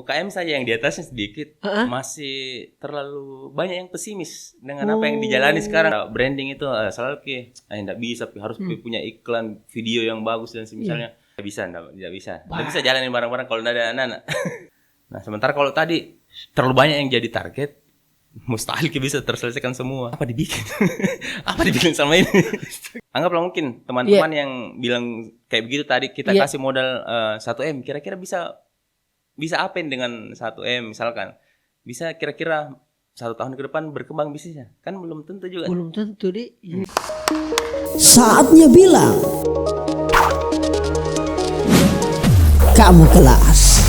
UKM saja yang di atasnya sedikit masih terlalu banyak yang pesimis dengan apa yang dijalani sekarang. Branding itu selalu tidak bisa, harus punya iklan video yang bagus dan misalnya tidak bisa jalanin barang-barang kalau tidak ada anak-anak. Nah, sementara kalau tadi terlalu banyak yang jadi target, mustahil bisa terselesaikan semua. Apa dibikin? Apa dibikin sama ini? Anggaplah mungkin teman-teman yang bilang kayak begitu tadi, kita kasih modal 1M, kira-kira bisa apa dengan 1M misalkan? Bisa kira-kira 1 tahun ke depan berkembang bisnisnya? Kan belum tentu juga. Belum tentu, Di. Saatnya bilang kamu kelas.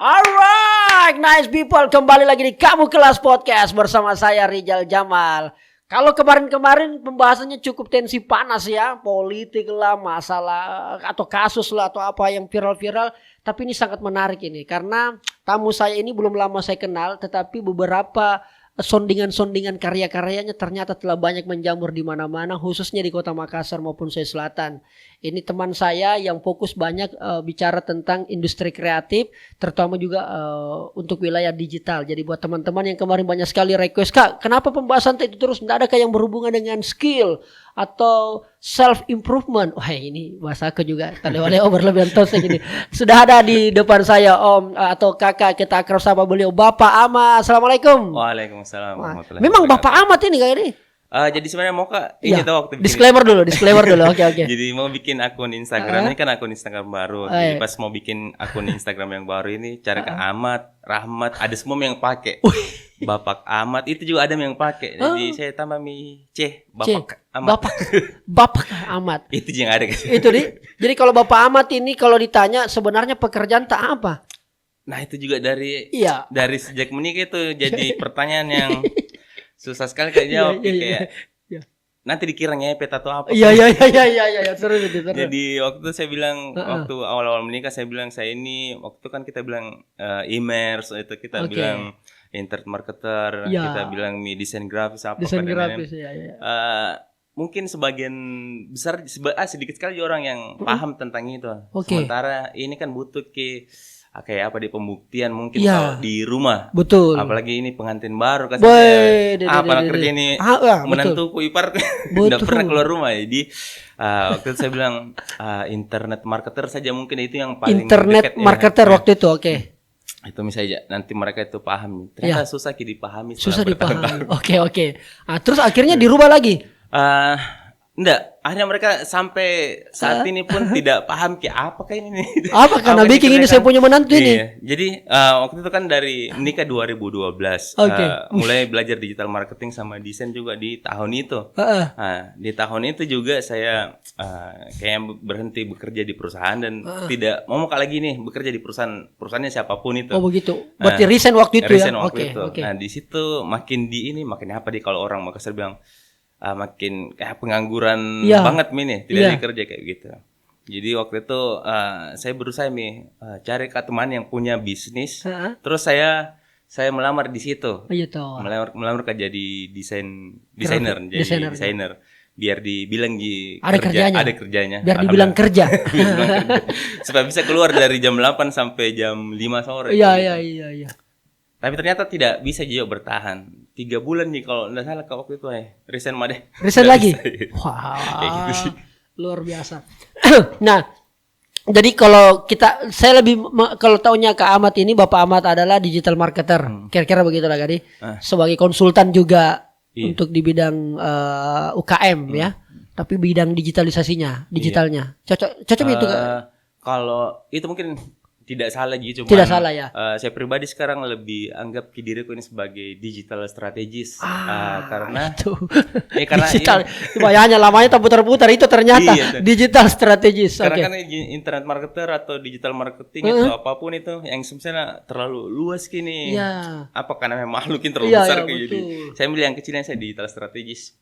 Alright, nice people, kembali lagi di Kamu Kelas Podcast bersama saya Rizal Jamal. Kalau kemarin-kemarin pembahasannya cukup tensi panas ya, politik lah, masalah atau kasus lah atau apa yang viral-viral. Tapi ini sangat menarik ini karena tamu saya ini belum lama saya kenal, tetapi beberapa sondingan-sondingan karya-karyanya ternyata telah banyak menjamur di mana-mana, khususnya di Kota Makassar maupun Sulawesi Selatan. Ini teman saya yang fokus banyak bicara tentang industri kreatif, terutama juga untuk wilayah digital. Jadi buat teman-teman yang kemarin banyak sekali request, Kak, kenapa pembahasan itu terus tidak ada yang berhubungan dengan skill atau self improvement? Wah, ini bahasa aku juga tadi berlebihan tos gini. Sudah ada di depan saya Om atau Kakak, kita akrab sama beliau, Bapak Ahmad. Assalamualaikum. Waalaikumsalam. Memang Bapak Ahmad ini kayak ini. Jadi sebenarnya mau Kak, ini tuh waktu disclaimer dulu. Oke. Jadi mau bikin akun Instagram, ini kan akun Instagram baru. Jadi pas mau bikin akun Instagram yang baru ini, cari ke Ahmad, Rahmat, ada semua yang pakai. Bapak Ahmad itu juga ada yang pakai. Jadi saya tambah Bapak Ahmad. Bapak Ahmad. Itu yang ada. Itu Jadi kalau Bapak Ahmad ini kalau ditanya sebenarnya pekerjaan tak apa? Nah, itu juga dari sejak menikah itu jadi pertanyaan yang susah sekali kayak jawab kayak nanti dikira ngepet atau apa. Iya. Terus. Jadi waktu itu saya bilang waktu awal-awal menikah saya bilang saya ini waktu kan kita bilang e-commerce itu kita bilang internet marketer, kita bilang desain grafis apa desain grafis mungkin sebagian besar sedikit sekali orang yang paham tentang itu. Sementara ini kan butuh kayak apa di pembuktian mungkin kalau di rumah. Betul. Apalagi ini pengantin baru apa kerja ini menantuku ipar tidak pernah keluar rumah. Jadi waktu itu saya bilang internet marketer saja mungkin itu yang paling internet dekat, marketer waktu itu itu misalnya nanti mereka itu paham. Ternyata susah dipahami. Susah dipahami. Oke. Terus akhirnya dirubah lagi. Enggak, akhirnya mereka sampai saat ini pun tidak paham apakah ini. Apa karena bikin ini saya punya menantu ini. Jadi waktu itu kan dari nikah 2012 mulai belajar digital marketing sama desain juga di tahun itu. Di tahun itu juga saya kayak berhenti bekerja di perusahaan dan tidak mau lagi nih bekerja di perusahaannya siapapun itu. Oh begitu. Berarti resign waktu itu Waktu itu. Nah di situ makin apa kalau orang Makassar bilang makin pengangguran banget tidak dikerja kayak gitu. Jadi waktu itu saya berusaha cari teman yang punya bisnis. Terus saya melamar di situ. Melamar kerja di desainer. Biar dibilang ada kerjanya. Biar dibilang kerja. Supaya bisa keluar dari jam 8 sampai jam 5 sore. Iya. Tapi ternyata tidak bisa juga bertahan 3 bulan nih kalau tidak salah waktu itu resign deh. Resign lagi? Wow, gitu. Luar biasa. Nah, jadi kalau saya lebih kalau taunya Kak Ahmad ini, Bapak Ahmad adalah digital marketer. Kira-kira begitulah Kak. Sebagai konsultan juga untuk di bidang UKM ya. Tapi bidang digitalnya. Cocok itu Kak? Kalau itu mungkin tidak salah gitu, tidak salah ya. Saya pribadi sekarang lebih anggap diriku ini sebagai digital strategis karena itu. Karena digital bayarnya lamanya tak putar-putar itu ternyata digital strategis. Karena kan internet marketer atau digital marketing atau apapun itu yang sebenarnya terlalu luas kini. Apa karena memang makhlukin terlalu besar jadi saya milih yang kecil yang saya digital strategis.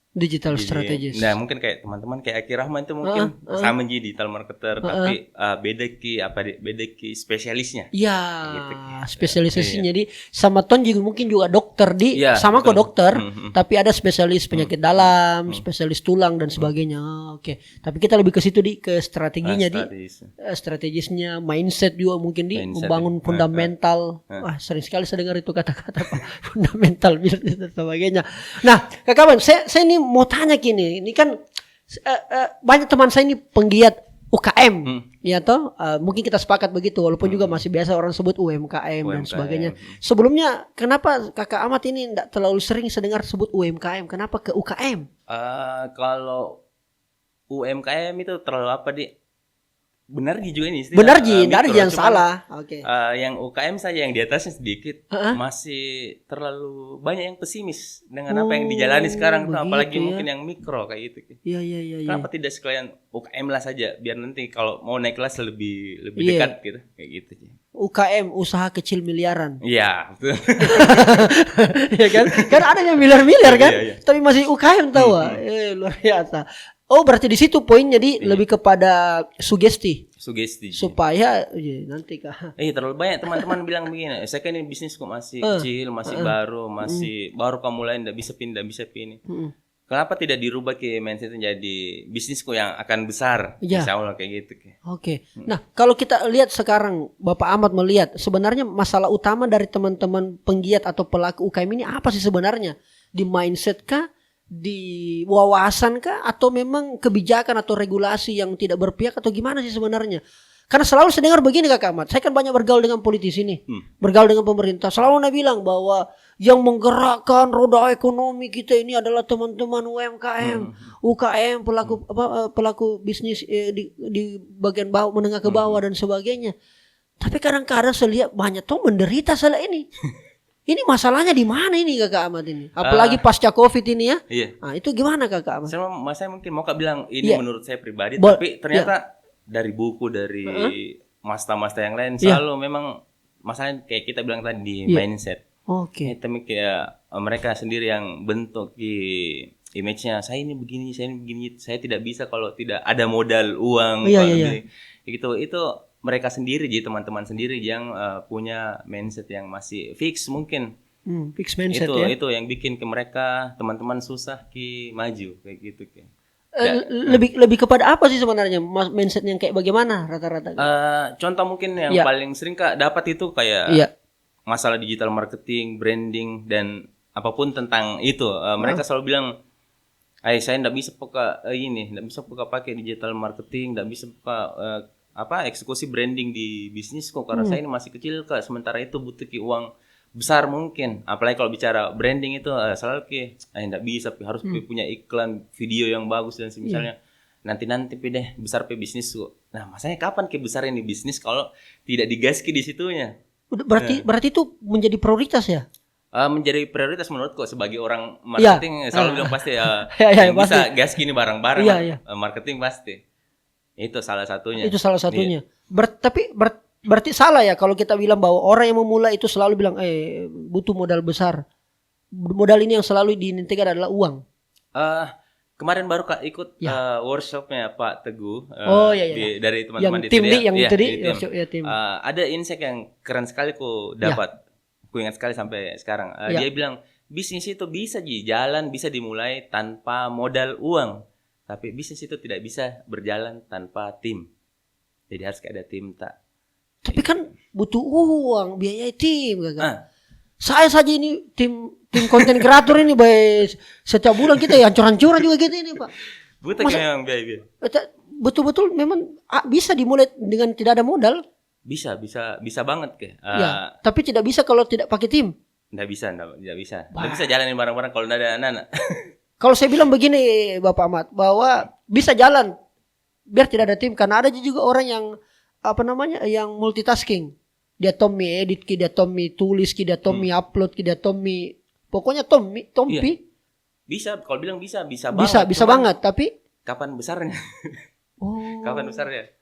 Strategis. Nah mungkin kayak teman-teman kayak Aki Rahman itu mungkin sama digital marketer tapi beda spesial spesialisnya. Iya, Gitu. spesialisasi. Iya. Jadi sama Ton juga mungkin juga dokter di Iya, sama kok betul. dokter, tapi ada spesialis penyakit dalam, spesialis tulang dan sebagainya. Oke. Tapi kita lebih ke situ ke strateginya Strategis. strategisnya, mindset juga mungkin Mindset, membangun ya. fundamental. Wah, sering sekali saya dengar itu kata-kata Pak. Fundamental dan sebagainya. Nah, kawan, saya ini mau tanya gini, ini kan banyak teman saya ini penggiat UKM, ya toh, mungkin kita sepakat begitu, walaupun juga masih biasa orang sebut UMKM dan sebagainya. Sebelumnya, kenapa Kakak Ahmad ini tidak terlalu sering saya dengar sebut UMKM? Kenapa ke UKM? Kalau UMKM itu terlalu apa benar juga ini istilah, Benar Ji, tidak ada mikro, yang cuman, salah. Oke. yang UKM saja yang di atasnya sedikit masih terlalu banyak yang pesimis dengan apa yang dijalani sekarang, begitu apalagi ya. mungkin yang mikro kayak gitu. Iya. Kenapa tidak sekalian UKM lah saja, biar nanti kalau mau naik kelas lebih Iya. dekat gitu, kayak gitu. UKM, usaha kecil miliaran. Iya, betul. Ya kan? Kan ada yang miliar-miliar kan? Iya. Tapi masih UKM tahu. Luar biasa. Oh, berarti di situ poinnya lebih kepada sugesti Sugesti. supaya nanti Kak. Terlalu banyak teman-teman bilang begini, saya kan ini bisnis kok masih kecil, masih baru kamu mulai, ndak bisa pindah. Kenapa tidak dirubah ke mindset jadi bisnisku yang akan besar? Iya. Insya Allah kayak gitu. Oke. Nah, kalau kita lihat sekarang, Bapak Ahmad melihat sebenarnya masalah utama dari teman-teman penggiat atau pelaku UKM ini apa sih sebenarnya? Di mindset kah? Di wawasan kah? Atau memang kebijakan atau regulasi yang tidak berpihak atau gimana sih sebenarnya? Karena selalu saya dengar begini Kak Ahmad, saya kan banyak bergaul dengan politisi nih, bergaul dengan pemerintah. Selalu dia bilang bahwa yang menggerakkan roda ekonomi kita ini adalah teman-teman UMKM, UKM, pelaku bisnis di bagian bawah, menengah ke bawah dan sebagainya. Tapi kadang-kadang saya lihat banyak tuh menderita salah ini. Ini masalahnya di mana ini Kakak Ahmad ini? Apalagi pasca Covid ini ya. Iya. Nah, itu gimana Kakak Ahmad? Saya mungkin mau bilang ini menurut saya pribadi, Bo- tapi ternyata dari buku, dari master-master yang lain selalu memang masalahnya kayak kita bilang tadi di mindset. Oke. Itu kayak mereka sendiri yang bentuk image-nya, saya ini begini, saya tidak bisa kalau tidak ada modal uang. Iya. Gitu. Itu mereka sendiri, jadi teman-teman sendiri yang punya mindset yang masih fix mungkin. Fix mindset ya. Itu yang bikin ke mereka teman-teman susah maju kayak gitu. Lebih kepada apa sih sebenarnya mindset yang kayak bagaimana rata-rata? Contoh mungkin yang paling sering Kak dapat itu kayak masalah digital marketing, branding dan apapun tentang itu. Mereka selalu bilang, saya nggak bisa pakai digital marketing, nggak bisa eksekusi branding di bisnis kok karena saya ini masih kecil Kak. Sementara itu butuh uang besar mungkin. Apalagi kalau bicara branding itu selalu enggak bisa, harus punya iklan video yang bagus dan misalnya nanti deh besar bisnis kok. Nah, masanya kapan besar ini bisnis kalau tidak digaski di situnya? Berarti itu menjadi prioritas ya? Menjadi prioritas menurutku sebagai orang marketing selalu bilang pasti yang pasti. bisa gaski ini barang-barang marketing pasti. Itu salah satunya. Iya. Berarti salah ya kalau kita bilang bahwa orang yang memulai itu selalu bilang butuh modal besar. Modal ini yang selalu diinginkan adalah uang. Kemarin baru Kak ikut workshopnya Pak Teguh dari yang teman-teman di tim TDA. yang Iya, tadi di tim. Ada insight yang keren sekali ku dapat. Ku ingat sekali sampai sekarang. Dia bilang bisnis itu bisa jalan, bisa dimulai tanpa modal uang. Tapi bisnis itu tidak bisa berjalan tanpa tim. Jadi harus ada tim tak. Tapi kan butuh uang, biaya tim Kakak. Saya saja ini tim konten kreator ini setiap bulan kita hancur-hancuran juga gitu ini Pak. Butuh memang biaya. Betul-betul memang bisa dimulai dengan tidak ada modal. Bisa banget tapi tidak bisa kalau tidak pakai tim. Nggak bisa. Nggak bisa jalanin bareng-bareng kalau nggak ada anak-anak. Kalau saya bilang begini Bapak Ahmad, bahwa bisa jalan biar tidak ada tim, karena ada juga orang yang yang multitasking. Dia Tommy edit, dia Tommy tulis, dia Tommy upload, dia Tommy pokoknya Tommy. Iya. Bisa, kalau bilang bisa banget. Bisa banget, tapi kapan besarnya? Kapan besarnya?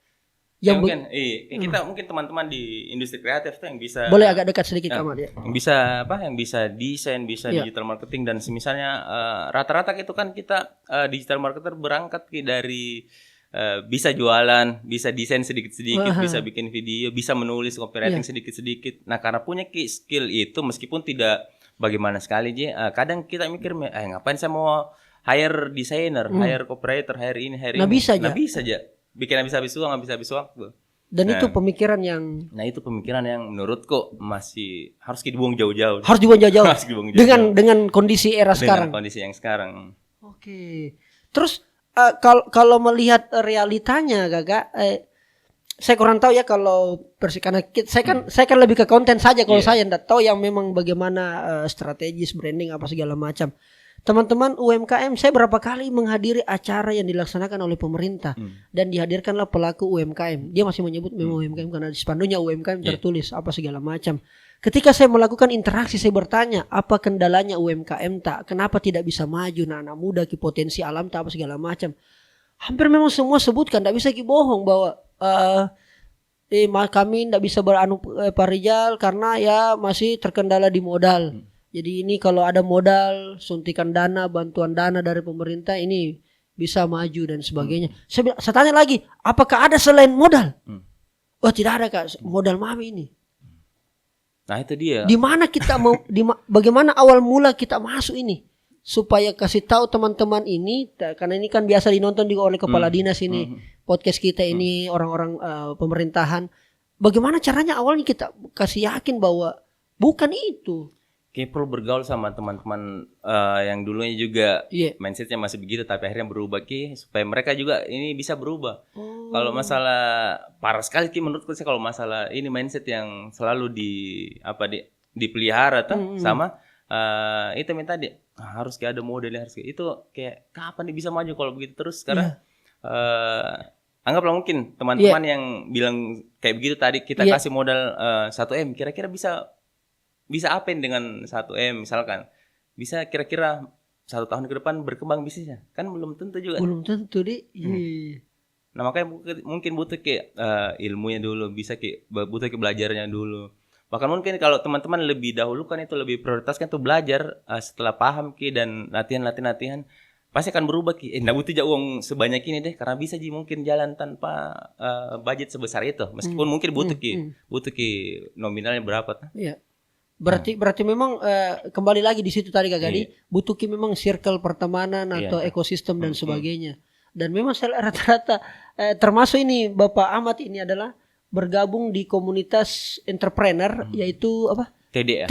Kita mungkin teman-teman di industri kreatif tuh yang bisa boleh agak dekat sedikit Ahmad ya. Yang bisa desain, bisa digital marketing dan semisalnya rata-rata itu kan kita digital marketer berangkat dari bisa jualan, bisa desain sedikit-sedikit, bisa bikin video, bisa menulis copywriting sedikit-sedikit. Nah, karena punya skill itu meskipun tidak bagaimana sekali kadang kita mikir ngapain saya mau hire desainer, hire copywriter, hire ini. Nah, bisa aja. Bikin habis uang, habis waktu. Dan itu pemikiran yang menurutku masih harus dibuang jauh-jauh. Harus dibuang jauh-jauh. Dengan kondisi era sekarang. Dengan kondisi yang sekarang. Oke. Terus kalau melihat realitanya, Gaga, saya kurang tahu ya kalau karena saya kan lebih ke konten saja kalau saya enggak tahu yang memang bagaimana strategis branding apa segala macam. Teman-teman UMKM, saya berapa kali menghadiri acara yang dilaksanakan oleh pemerintah dan dihadirkanlah pelaku UMKM. Dia masih menyebut memang UMKM karena di spanduknya UMKM tertulis apa segala macam. Ketika saya melakukan interaksi, saya bertanya, apa kendalanya UMKM tak? Kenapa tidak bisa maju? Anak muda, potensi alam tak apa segala macam. Hampir memang semua sebutkan, tidak bisa bohong bahwa kami tidak bisa Pak Rijal karena ya masih terkendala di modal. Jadi ini kalau ada modal, suntikan dana, bantuan dana dari pemerintah ini bisa maju dan sebagainya. Saya tanya lagi, apakah ada selain modal? Oh tidak ada Kak, modal mami ini. Nah itu dia. Di mana kita mau, bagaimana awal mula kita masuk ini supaya kasih tahu teman-teman ini, karena ini kan biasa dinonton juga oleh kepala dinas ini, podcast kita ini orang-orang pemerintahan. Bagaimana caranya awalnya kita kasih yakin bahwa bukan itu. Kayak perlu bergaul sama teman-teman yang dulunya juga mindsetnya masih begitu, tapi akhirnya berubah supaya mereka juga ini bisa berubah. Kalau masalah parah sekali menurutku sih kalau masalah ini mindset yang selalu dipelihara sama itu tadi harus kayak ada modelnya, harus kayak itu, kayak kapan dia bisa maju kalau begitu terus. Sekarang anggaplah mungkin teman-teman yang bilang kayak begitu tadi, kita kasih modal 1M, kira-kira bisa apain dengan 1M misalkan, bisa kira-kira 1 tahun ke depan berkembang bisnisnya, kan belum tentu juga. Belum tentu deh. Nah makanya mungkin butuh kayak ilmunya dulu, butuh kayak belajarnya dulu. Bahkan mungkin kalau teman-teman lebih dahulu kan itu lebih prioritaskan tuh belajar, setelah paham dan latihan pasti akan berubah nggak butuh uang sebanyak ini deh, karena bisa mungkin jalan tanpa budget sebesar itu, meskipun mungkin butuh nominalnya berapa. Iya. Berarti memang kembali lagi di situ tadi Kak Gadi, butuh memang circle pertemanan atau ekosistem dan sebagainya. Dan memang saya rata-rata termasuk ini Bapak Ahmad ini adalah bergabung di komunitas entrepreneur yaitu apa? TDA.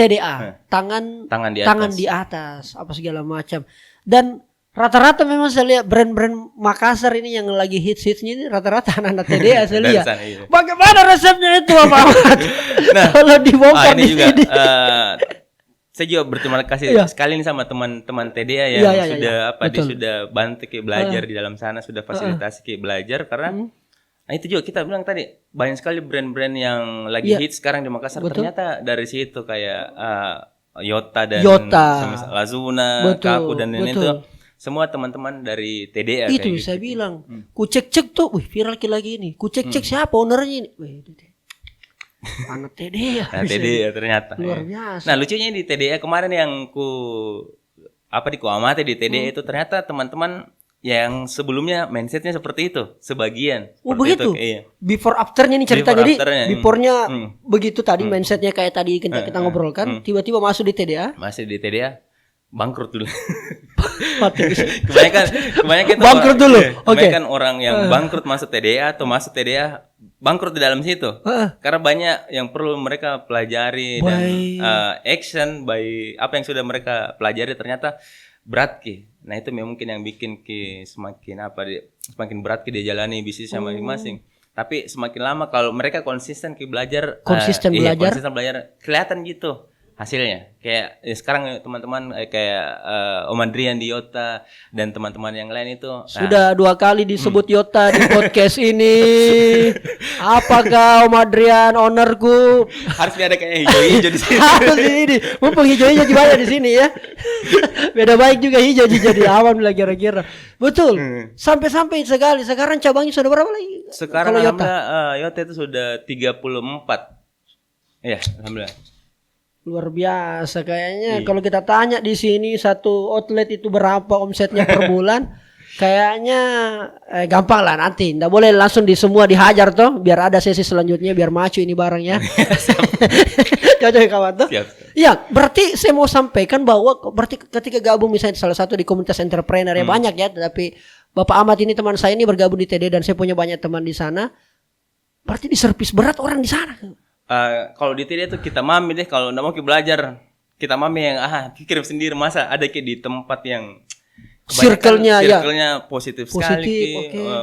Tangan di atas apa segala macam. Dan rata-rata memang saya lihat brand-brand Makassar ini yang lagi hits-hitsnya ini rata-rata anak-anak TDA saya lihat. Bagaimana resepnya itu Bapak Ahmad? Nah, kalau dibongkar ini di juga sini. Saya juga berterima kasih sekali nih sama teman-teman TDA yang dia sudah bantu belajar di dalam sana, sudah fasilitasi belajar karena nah itu juga kita bilang tadi banyak sekali brand-brand yang lagi hits sekarang di Makassar. Ternyata dari situ kayak Yota dan Lazuna, Kaku dan lain itu semua teman-teman dari TDA. Itu kayak saya bilang, ku cek tuh, viral lagi ini, ku cek siapa ownernya ini. Anak TDA. TDA ternyata. Luar biasa. Nah lucunya di TDA kemarin yang ku amati di TDA itu ternyata teman-teman yang sebelumnya mindsetnya seperti itu sebagian. Begitu. Before afternya ini cerita. Jadi beforenya begitu tadi mindsetnya kayak tadi kita ngobrolkan. Tiba-tiba masuk di TDA. Masih di TDA. Bangkrut dulu. kebanyakan itu bangkrut dulu. Kebanyakan orang yang bangkrut masuk TDA atau masuk TDA bangkrut di dalam situ. Karena banyak yang perlu mereka pelajari dan action by apa yang sudah mereka pelajari ternyata berat Nah itu mungkin yang bikin semakin berat dia jalani bisnisnya masing-masing. Tapi semakin lama kalau mereka konsisten belajar, kelihatan gitu hasilnya. Kayak sekarang teman-teman kayak Om Adrian di Yota dan teman-teman yang lain itu sudah 2 kali disebut Yota di podcast ini. Apakah Om Adrian ownerku? Harus ada kayak hijau-hijau di sini. Harus ini. Mumpung hijau-hijau banyak di sini ya. Beda baik juga hijau jadi awan lah kira-kira. Betul. Sampai sekali. Sekarang cabangnya sudah berapa lagi? Sekarang alhamdulillah Yota itu sudah 34. Iya, alhamdulillah. Luar biasa kayaknya. Kalau kita tanya di sini satu outlet itu berapa omsetnya per bulan, Kayaknya gampang lah nanti. Nggak boleh langsung di semua dihajar toh. Biar ada sesi selanjutnya. Biar maju ini barangnya. Cocok ya kawan tuh. Iya, berarti saya mau sampaikan bahwa berarti ketika gabung misalnya salah satu di komunitas entrepreneur ya banyak ya. Tapi Bapak Ahmad ini teman saya ini bergabung di TD dan saya punya banyak teman di sana. Berarti diservis berat orang di sana. Kalau di TD itu kita mami deh. Kalau nggak mau belajar, kita mami yang kirim sendiri. Masa ada di tempat yang circle-nya positif sekali,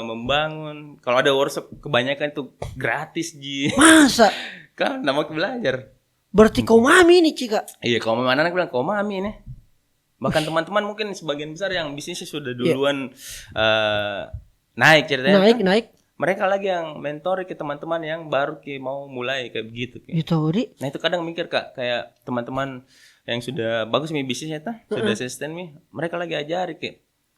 membangun. Kalau ada workshop kebanyakan itu gratis Masa? Kan nggak mau belajar. Berarti kau mami nih Cika. Iya, kalau anak bilang kau mami nih. Bahkan teman-teman mungkin sebagian besar yang bisnisnya sudah duluan naik ceritanya. Naik. Mereka lagi yang mentor ke teman-teman yang baru mau mulai kayak begitu. Gitu, Di. Nah itu kadang mikir Kak, kayak teman-teman yang sudah bagus bisnisnya sudah asisten mereka lagi ajari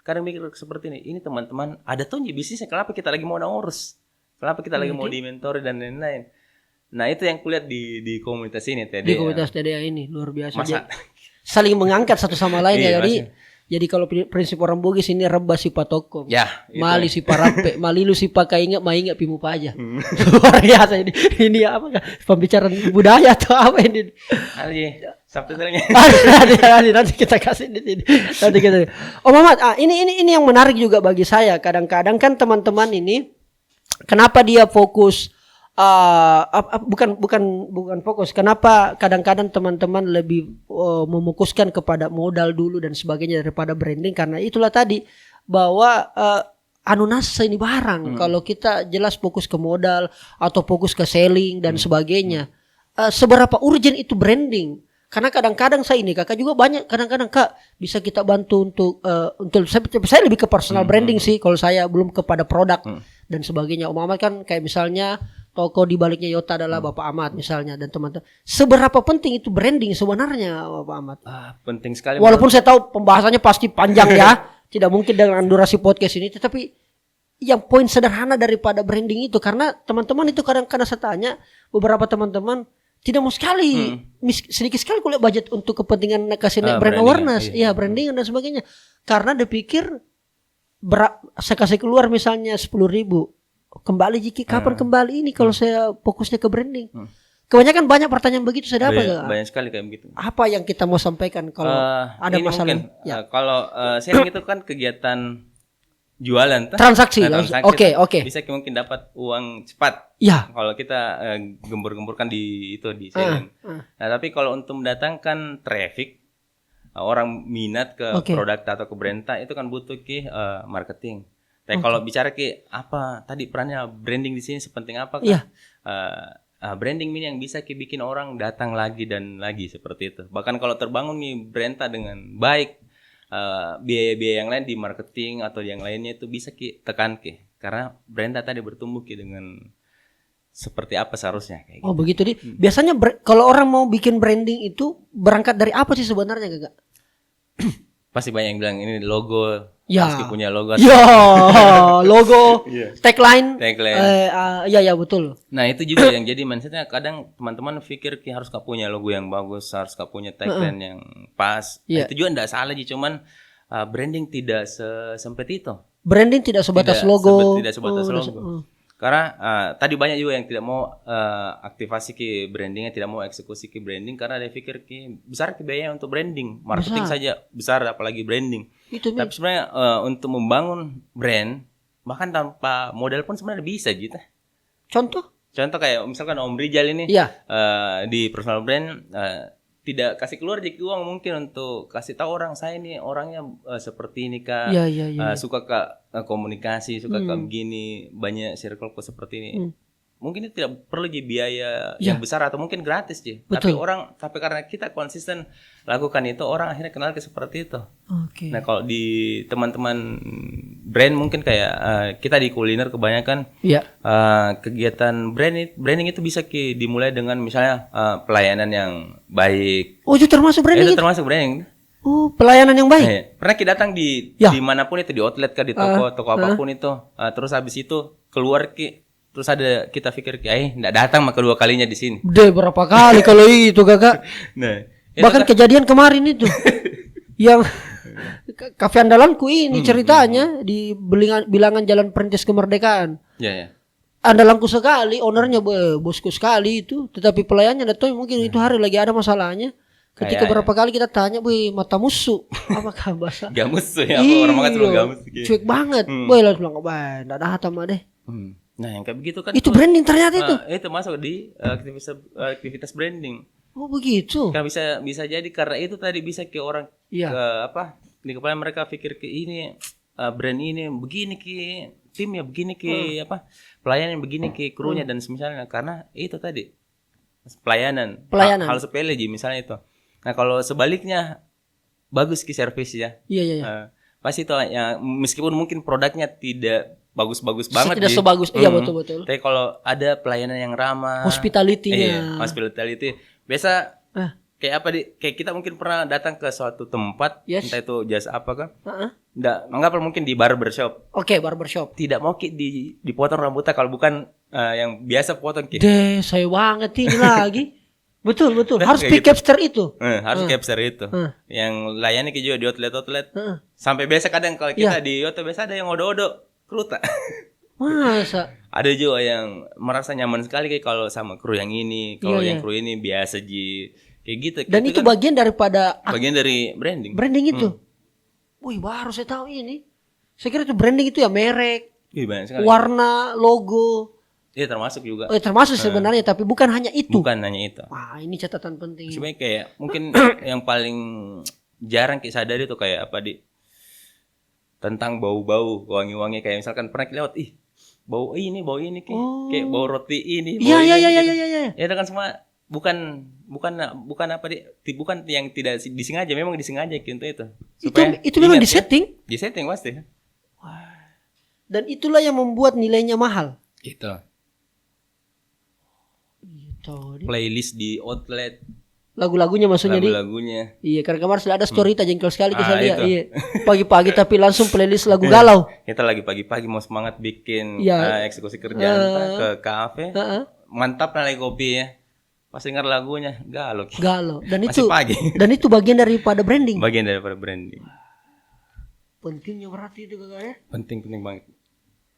kadang mikir seperti ini teman-teman ada tuh bisnisnya, kenapa kita lagi mau ngurus, kenapa kita lagi mau dimentori dan lain-lain. Nah itu yang kulihat di komunitas ini TD. Di komunitas TD ini luar biasa. Saling mengangkat satu sama lain ya. Jadi kalau prinsip orang Bugis ini reba si patoko. Ya. Mali si parape, malilu si pakaingat, maingat pimu paja. Luar biasa ini. Ini apa? Pembicaraan budaya atau apa ini? Nanti kita kasih di sini. Nanti kita. Oh Mamat, ini yang menarik juga bagi saya. Kadang-kadang kan teman-teman ini kenapa dia fokus bukan fokus. Kenapa kadang-kadang teman-teman lebih memukuskan kepada modal dulu dan sebagainya daripada branding? Karena itulah tadi bahwa nasa ini barang. Kalau kita jelas fokus ke modal atau fokus ke selling dan sebagainya, seberapa urgent itu branding? Karena kadang-kadang kakak juga banyak kadang-kadang Kak bisa kita bantu untuk saya lebih ke personal branding sih kalau saya, belum kepada produk dan sebagainya. Om Ahmad kan kayak misalnya toko di baliknya Yota adalah Bapak Ahmad misalnya dan teman-teman. Seberapa penting itu branding sebenarnya Bapak Ahmad? Penting sekali. Walaupun saya tahu pembahasannya pasti panjang ya, tidak mungkin dengan durasi podcast ini, tetapi yang poin sederhana daripada branding itu, karena teman-teman itu kadang-kadang saya tanya beberapa teman-teman tidak mau sekali, sedikit sekali kuliah budget untuk kepentingan kasih brand awareness, branding dan sebagainya. Karena dia pikir saya kasih keluar misalnya 10.000, kembali Jiki kapan kembali ini kalau saya fokusnya ke branding. Kebanyakan banyak pertanyaan begitu saya dapat. Banyak sekali kayak begitu. Apa yang kita mau sampaikan kalau ada masalah? Mungkin, kalau sharing itu kan kegiatan jualan transaksi. Oke. Bisa mungkin dapat uang cepat. Ya. Kalau kita gembur-gemburkan di sharing. Nah, tapi kalau untuk mendatangkan traffic, orang minat ke produk atau ke brand itu kan butuh marketing. Tapi kalau bicara apa tadi perannya branding di sini sepenting apa kan? Branding ini yang bisa bikin orang datang lagi dan lagi seperti itu. Bahkan kalau terbangun brand dengan baik, biaya-biaya yang lain di marketing atau yang lainnya itu bisa tekan karena brand tadi bertumbuh dengan seperti apa seharusnya kayak gitu. Oh begitu Di. Biasanya kalau orang mau bikin branding itu berangkat dari apa sih sebenarnya Kakak? Pasti banyak yang bilang ini logo, pasti punya logo. Logo, tagline. Iya betul. Nah itu juga yang jadi mindsetnya kadang teman-teman pikir harus punya logo yang bagus, harus punya tagline yang pas. Nah, itu juga tidak salah cuman branding tidak sesempit itu. Branding tidak sebatas logo. Tidak sebatas logo. Karena tadi banyak juga yang tidak mau aktivasi brandingnya, tidak mau eksekusi branding karena dia pikir besar biaya untuk branding, marketing saja besar apalagi branding. Tapi sebenarnya untuk membangun brand bahkan tanpa modal pun sebenarnya bisa gitu. Contoh kayak misalkan Om Rijal ini di personal brand tidak kasih keluar uang mungkin untuk kasih tahu orang saya ini orangnya seperti ini Kak. Suka komunikasi, suka begini, banyak circle seperti ini. Mungkin itu tidak perlu biaya yang besar atau mungkin gratis tapi karena kita konsisten lakukan itu, orang akhirnya kenal seperti itu. Nah kalau di teman-teman brand mungkin kayak kita di kuliner kebanyakan kegiatan branding itu bisa dimulai dengan misalnya pelayanan yang baik. Oh itu termasuk branding? Itu termasuk branding. Oh pelayanan yang baik. Pernah kita datang di manapun itu, di outlet di toko apapun itu, terus habis itu keluar terus ada kita pikir enggak datang kedua kalinya di sini. Berapa kali kalau itu Kakak? Nah, bahkan kejadian kemarin itu yang Kafe andalanku ini ceritanya di bilangan Jalan Perintis Kemerdekaan. Ya. Andalanku sekali, ownernya bosku sekali itu, tetapi pelayannya datang mungkin itu hari lagi ada masalahnya. Ketika berapa kali kita tanya, boy mata musuh, apakah bahasa? Gak musuh ya, apa orang makan cuma gak musuh. Cuek banget, boy langsung bilang, boy, nggak datang mah deh. Nah yang kayak begitu kan. Itu branding ternyata itu. Itu masuk di aktivitas branding. Oh begitu. Kan bisa jadi karena itu tadi bisa ke orang Iya. ke apa di kepala mereka pikir ke ini brand ini begini ke tim ya begini ke apa pelayanan begini ke krunya dan semisalnya karena itu tadi pelayanan. Hal sepele aja misalnya itu. Nah kalau sebaliknya bagus ke service ya. Iya. Pasti itu ya meskipun mungkin produknya tidak bagus-bagus banget. Tidak sebagus. Iya betul. Tapi kalau ada pelayanan yang ramah, hospitality-nya. Hospitality. Biasa kayak apa kayak kita mungkin pernah datang ke suatu tempat, entah itu jasa apa kan. Anggaplah mungkin di barbershop. Oke, barbershop. Tidak mau dipotong rambutnya kalau bukan yang biasa potong Deh, saya banget ini lagi. Betul. Harus pick capster itu. Harus capture itu. Yang layani juga di outlet. Sampai biasa kadang kalau kita di outlet biasa ada yang odo-odo kruta. Masa? Ada juga yang merasa nyaman sekali kayak kalau sama kru yang ini, kalau yang kru ini biasa kayak gitu. Dan itu kan bagian daripada bagian dari branding. Branding itu. Wih, baru saya tahu ini. Saya kira itu branding itu ya merek, banyak sekali. warna, logo. Iya termasuk juga. Termasuk sebenarnya, tapi bukan hanya itu. Bukan hanya itu. Wah, ini catatan penting. Sebenarnya kayak mungkin yang paling jarang kita sadari tuh kayak apa tentang bau-bau, wangi-wangi kayak misalkan pernah lewat, bau ini kayak bau roti ini. Iya. Ya itu kan semua bukan apa bukan yang tidak disengaja, memang disengaja gitu itu. Itu memang disetting. Disetting pasti. Dan itulah yang membuat nilainya mahal. Itu. Playlist di outlet. Lagu-lagunya maksudnya lagu-lagunya. Iya, karena kemarin sudah ada story jengkel sekali saya lihat. Iya. Pagi-pagi tapi langsung playlist lagu galau. Kita lagi pagi-pagi mau semangat bikin eksekusi kerjaan ke kafe. Mantap lagi kopi ya. Pas dengar lagunya galau. Dan masih itu pagi. Dan itu bagian daripada branding. Bagian daripada branding. Pentingnya berarti itu Kakak ya. Penting banget.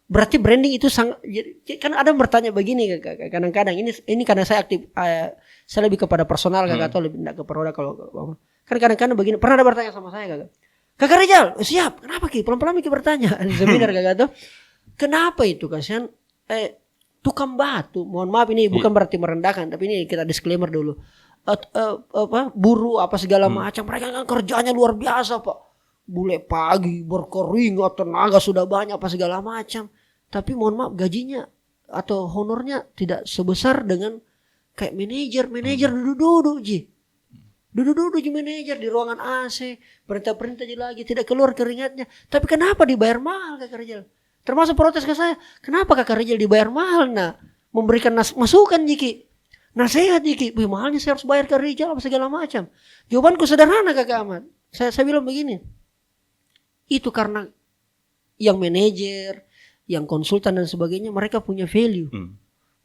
Berarti branding itu sangat, kan ada yang bertanya begini kadang-kadang ini karena saya aktif, saya lebih kepada personal Kakak atau lebih tidak ke produk kalau kan kadang-kadang begini, pernah ada bertanya sama saya Kakak Rizal, siap, kenapa Ki? Pelan-pelan Ki bertanya di seminar Kakak tuh, kenapa itu kasihan tukang batu, mohon maaf ini bukan berarti merendahkan, tapi ini kita disclaimer dulu, buruh apa segala macam, mereka kan kerjanya luar biasa Pak. Bule pagi berkeringat, tenaga sudah banyak apa segala macam, tapi mohon maaf gajinya atau honornya tidak sebesar dengan kayak manajer duduk-duduk manajer di ruangan AC, perintah aja lagi tidak keluar keringatnya, tapi kenapa dibayar mahal Kakak Rizal? Termasuk protes ke saya, kenapa Kakak Rizal dibayar mahal? Nah, memberikan masukan Jiki, nasihat Jiki, mahalnya saya harus bayar ke Rizal apa segala macam. Jawabanku sederhana Kakak Ahmad, saya bilang begini. Itu karena yang manajer, yang konsultan dan sebagainya mereka punya value,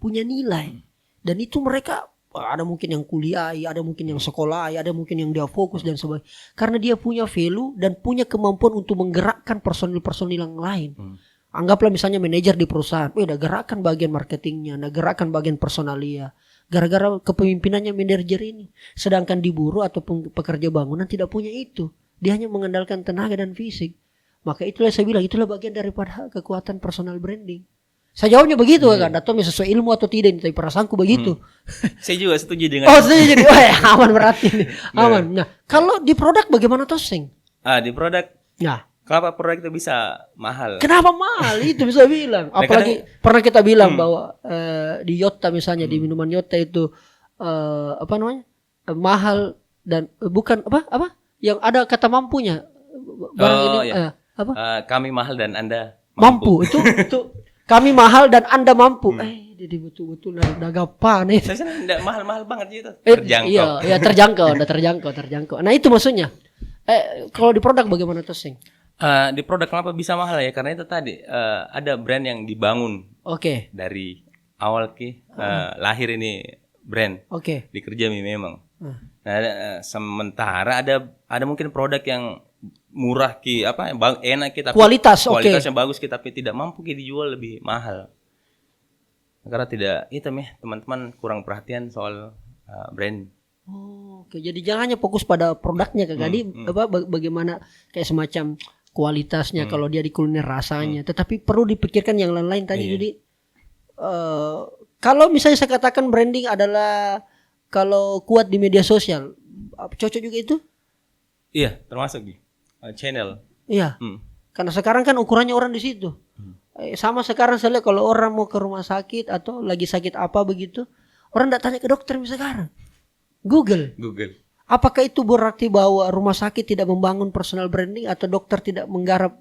punya nilai. Dan itu mereka ada mungkin yang kuliah, ada mungkin yang sekolah, ada mungkin yang dia fokus dan sebagainya. Karena dia punya value dan punya kemampuan untuk menggerakkan personil-personil yang lain. Anggaplah misalnya manajer di perusahaan, udah gerakkan bagian marketingnya, gerakkan bagian personalia. Gara-gara kepemimpinannya manajer ini. Sedangkan di buruh ataupun pekerja bangunan tidak punya itu. Dia hanya mengandalkan tenaga dan fisik. Maka itulah saya bilang, itulah bagian daripada kekuatan personal branding. Saya jawabnya begitu kan, atau sesuai ilmu atau tidak, tapi perasaanku begitu. Saya juga setuju dengan setuju jadi, aman berarti ini. Aman. Nah, kalau di produk bagaimana Toseng? Di produk. Ya. Kenapa produk itu bisa mahal? Kenapa mahal? Itu bisa bilang. Apalagi pernah kita bilang bahwa di Yotta misalnya, di minuman Yotta itu apa namanya? Mahal dan bukan apa? Yang ada kata mampunya. Barang ini kami mahal dan Anda mampu. Itu kami mahal dan Anda mampu. Jadi betul-betul dagapan nih. Saya enggak mahal-mahal banget gitu. Terjangkau. Iya, terjangkau. Nah, itu maksudnya. Kalau di produk bagaimana Toseng? Di produk kenapa bisa mahal ya? Karena itu tadi ada brand yang dibangun. Oke. Dari awal lahir ini brand. Oke. Dikerja memang. Nah, sementara ada mungkin produk yang murah ki enak kita kualitasnya bagus kita tapi tidak mampu ki dijual lebih mahal. Karena tidak teman-teman kurang perhatian soal brand. Oke, jadi jangan hanya fokus pada produknya Kak Gadi, bagaimana kayak semacam kualitasnya kalau dia di kuliner rasanya, tetapi perlu dipikirkan yang lain-lain tadi. Jadi kalau misalnya saya katakan branding adalah kalau kuat di media sosial, cocok juga itu? Iya, termasuk di channel. Iya. Karena sekarang kan ukurannya orang di situ. Sama sekarang saya lihat kalau orang mau ke rumah sakit atau lagi sakit apa begitu, orang tidak tanya ke dokter sekarang. Google. Apakah itu berarti bahwa rumah sakit tidak membangun personal branding atau dokter tidak menggarap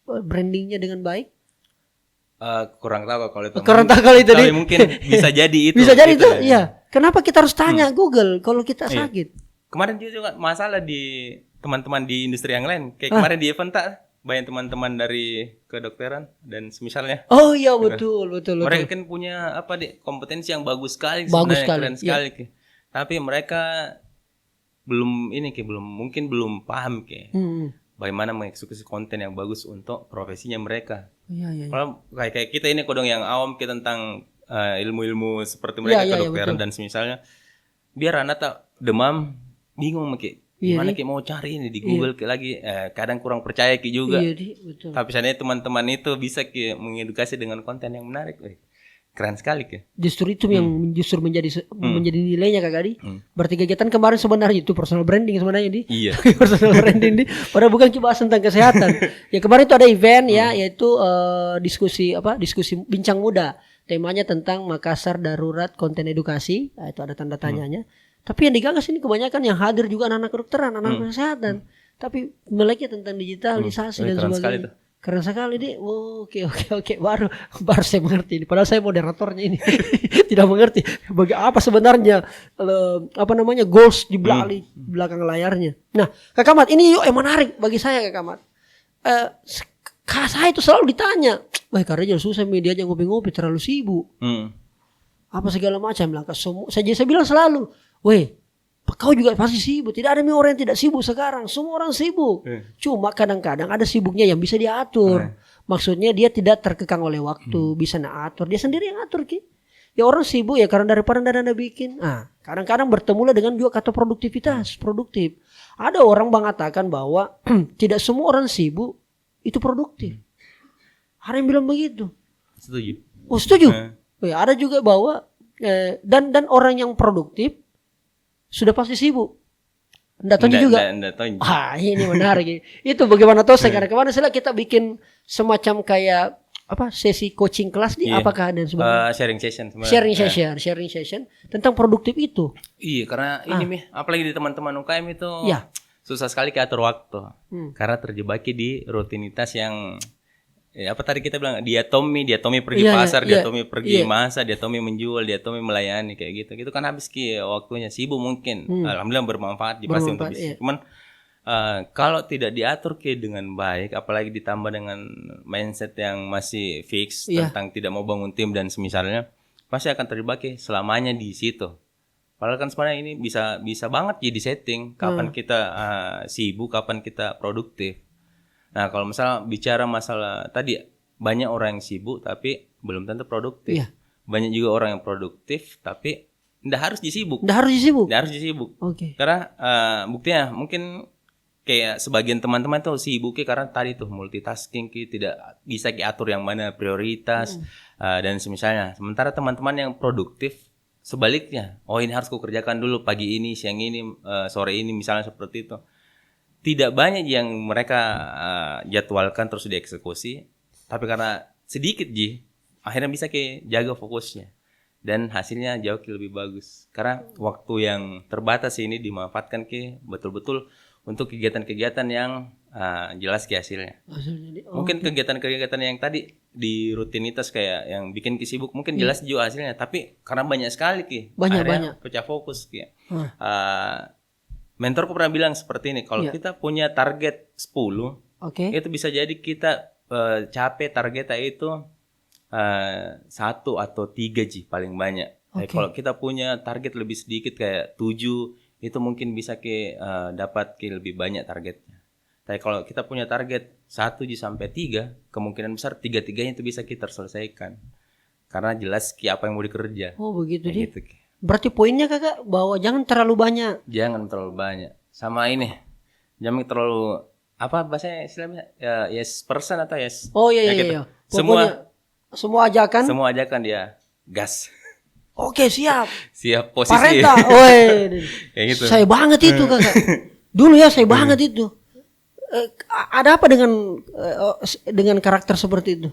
brandingnya dengan baik? Kurang tahu kalau itu. Tapi mungkin bisa jadi itu. Bisa jadi itu, iya. Kenapa kita harus tanya Google kalau kita sakit? Kemarin juga masalah di teman-teman di industri yang lain. Kayak kemarin di Eventa banyak teman-teman dari kedokteran dan semisalnya. Oh iya betul. Mereka kan punya kompetensi yang bagus sekali, keren sekali. Tapi mereka belum paham bagaimana mengeksekusi konten yang bagus untuk profesinya mereka. Iya. Kalau kayak kita ini kodong yang awam tentang ilmu-ilmu seperti mereka kedokteran dan semisalnya, biar anak tak demam bingung gimana mau cari ini di Google lagi kadang kurang percaya juga. Betul. Tapi seandainya teman-teman itu bisa mengedukasi dengan konten yang menarik. Keren sekali Justru itu yang justru menjadi nilainya Kak Gadi. Berarti kegiatan kemarin sebenarnya itu personal branding sebenarnya di. Iya. Personal branding di. Padahal bukan bahas tentang kesehatan. Ya kemarin itu ada event yaitu diskusi bincang muda. Temanya tentang Makassar Darurat Konten Edukasi. Itu ada tanda tanyanya. Tapi yang digagas ini kebanyakan yang hadir juga anak-anak kedokteran, anak-anak kesehatan. Tapi meleknya tentang digitalisasi dan sebagainya. Keren sekali nih. Oke. Baru saya mengerti ini. Padahal saya moderatornya ini tidak mengerti apa sebenarnya goals di belakang layarnya. Nah, Kak Kamat, ini yang menarik bagi saya Kak Kamat. Saya itu selalu ditanya, karena susah media aja ngopi-ngopi terlalu sibuk. Apa segala macam lah. Saya bilang selalu, kau juga pasti sibuk. Tidak ada orang yang tidak sibuk sekarang. Semua orang sibuk. Cuma kadang-kadang ada sibuknya yang bisa diatur. Maksudnya dia tidak terkekang oleh waktu. Bisa atur. Dia sendiri yang atur. Ya orang sibuk ya karena daripada anda bikin. Kadang-kadang bertemulah dengan juga kata produktivitas. Produktif. Ada orang mengatakan bahwa tidak semua orang sibuk itu produktif. Ada yang bilang begitu. Setuju. Setuju. Ada juga bahwa dan orang yang produktif sudah pasti sibuk. Nggak tahu juga. Ini menarik. Itu bagaimana tahu saya karena kemarin kita bikin semacam kayak sesi coaching kelas apakah dan sebagainya. Sharing session tentang produktif itu. Iya, karena ini apalagi di teman-teman UKM itu susah sekali atur waktu. Karena terjebak di rutinitas yang tadi kita bilang diatomi pergi pasar, diatomi pergi masak, diatomi menjual, diatomi melayani kayak gitu. Gitu kan habis waktunya sibuk mungkin. Alhamdulillah bermanfaat pasti untuk bisnis. Cuman kalau tidak diatur dengan baik, apalagi ditambah dengan mindset yang masih fix tentang tidak mau bangun tim dan semisalnya, pasti akan terjebak selamanya di situ. Padahal kan sebenarnya ini bisa banget jadi setting kapan kita sibuk, kapan kita produktif. Nah, kalau misalnya bicara masalah tadi banyak orang yang sibuk tapi belum tentu produktif. Banyak juga orang yang produktif tapi nggak harus disibuk. Oke. Karena buktinya mungkin kayak sebagian teman-teman tuh sibuknya karena tadi tuh multitasking tidak bisa diatur yang mana prioritas dan semisalnya. Sementara teman-teman yang produktif sebaliknya, ini harus kukerjakan dulu pagi ini, siang ini, sore ini misalnya seperti itu. Tidak banyak yang mereka jadwalkan terus dieksekusi, tapi karena sedikit akhirnya bisa jaga fokusnya dan hasilnya jauh lebih bagus. Karena waktu yang terbatas ini dimanfaatkan betul-betul untuk kegiatan-kegiatan yang jelas hasilnya. Mungkin kegiatan-kegiatan yang tadi di rutinitas kayak yang bikin sibuk mungkin jelas juga hasilnya, tapi karena banyak sekali akhirnya pecah fokus mentorku pernah bilang seperti ini, kalau kita punya target 10, itu bisa jadi kita capai targetnya itu 1 atau 3 paling banyak. Kalau kita punya target lebih sedikit kayak 7, itu mungkin bisa dapat lebih banyak targetnya. Tapi kalau kita punya target 1 sampai 3, kemungkinan besar 3-3-nya itu bisa kita selesaikan. Karena jelas Ki apa yang mau dikerja. Oh begitu Kayak Di. gitu, Ki. Berarti poinnya kakak bahwa jangan terlalu banyak. Jangan terlalu banyak. Sama ini, jangan terlalu apa bahasa istilahnya yes person atau yes. Oh iya Ya iya gitu. iya. Semua Semua ajakan. semua ajakan dia gas. Oke siap. Siap posisi. Parenta. Woi. Kayak gitu. Saya banget itu kakak. Dulu ya saya banget itu. Ada apa dengan karakter seperti itu?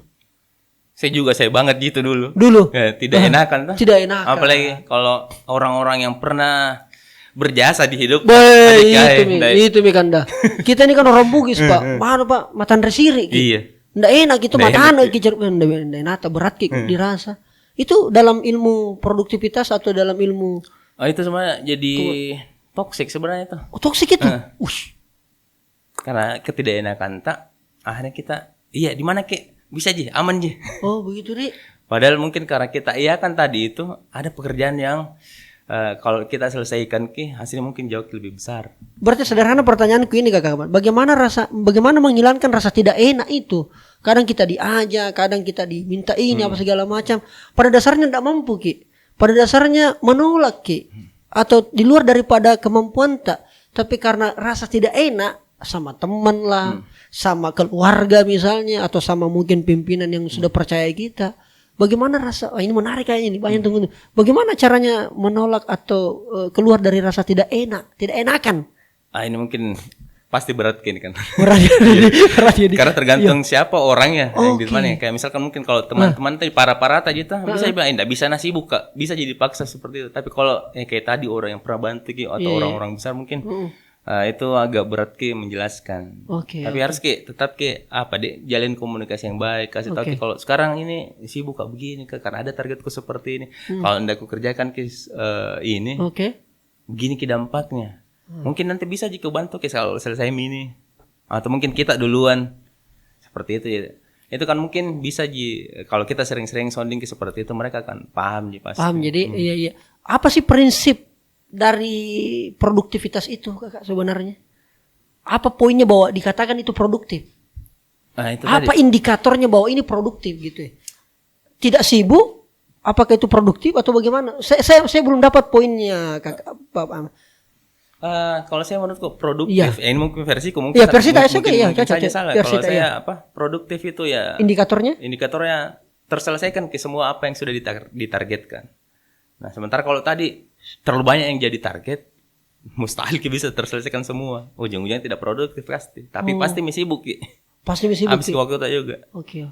Saya banget gitu dulu. Dulu. Ya, tidak enakan tuh. Tidak enakan. Apalagi kalau orang-orang yang pernah berjasa di hidup. Boy, itu mi kanda. Kita ini kan orang Bugis pak. Mana pak? Matan resiri. Iya. Nggak enak itu matan. Nggak enak. Berat dirasa. Itu dalam ilmu produktivitas atau dalam ilmu? Oh itu semua jadi toksik sebenarnya itu. Oh, toksik itu. Ush. Karena ketidakenakan tak. Akhirnya kita. Iya di mana Ki? Bisa aja aman aja. Oh begitu Ri. Padahal mungkin karena kita iya kan tadi itu ada pekerjaan yang kalau kita selesaikan Ki hasilnya mungkin jauh lebih besar. Berarti sederhana pertanyaanku ini kakak. Bagaimana menghilangkan rasa tidak enak itu? Kadang kita diajak, kadang kita diminta ini apa segala macam. Pada dasarnya tidak mampu Ki. Pada dasarnya menolak Ki. Atau di luar daripada kemampuan tak. Tapi karena rasa tidak enak sama teman lah, sama keluarga misalnya, atau sama mungkin pimpinan yang sudah percaya kita. Bagaimana rasa, ini menarik kayaknya nih, banyak tunggu. Bagaimana caranya menolak atau keluar dari rasa tidak enakan? Ini mungkin pasti berat gini kan. Berat jadi. Karena tergantung siapa orangnya yang di Oke. mana. Kayak misalkan mungkin kalau teman-teman tadi para-para tadi tuh bisa bilang enggak bisa nasi buka, bisa jadi paksa seperti itu. Tapi kalau kayak tadi orang yang pernah bantu Ki atau orang-orang besar mungkin itu agak berat Ki menjelaskan. Oke. Tapi harus Ki tetap Ki jalin komunikasi yang baik, kasih tahu Ki kalau sekarang ini sibuk Kak begini Kak karena ada targetku seperti ini. Kalau enggak aku kerjakan Ki ini. Oke. Begini Ki dampaknya. Mungkin nanti bisa jika bantu Ki kalau selesai mini. Atau mungkin kita duluan. Seperti itu ya. Itu kan mungkin bisa kalau kita sering-sering sounding Ki seperti itu mereka akan paham pasti. Paham jadi iya. Apa sih prinsip dari produktivitas itu kakak sebenarnya? Apa poinnya bahwa dikatakan itu produktif? Itu Apa tadi. indikatornya bahwa ini produktif gitu ya? Tidak sibuk? Apakah itu produktif atau bagaimana? Saya belum dapat poinnya kakak. Kalau saya menurutku produktif. Ini mungkin versiku mungkin. Iya, versi saya mungkin iya, saja cocok. salah. Versi Kalau saya produktif itu ya indikatornya terselesaikan ke semua apa yang sudah ditargetkan. Nah, sementara kalau tadi terlalu banyak yang jadi target, mustahil Ki bisa terselesaikan semua. Ujung-ujungnya tidak produktif pasti. Tapi pasti sibuk Ki. Pasti sibuk. Habis waktu tak juga. Oke.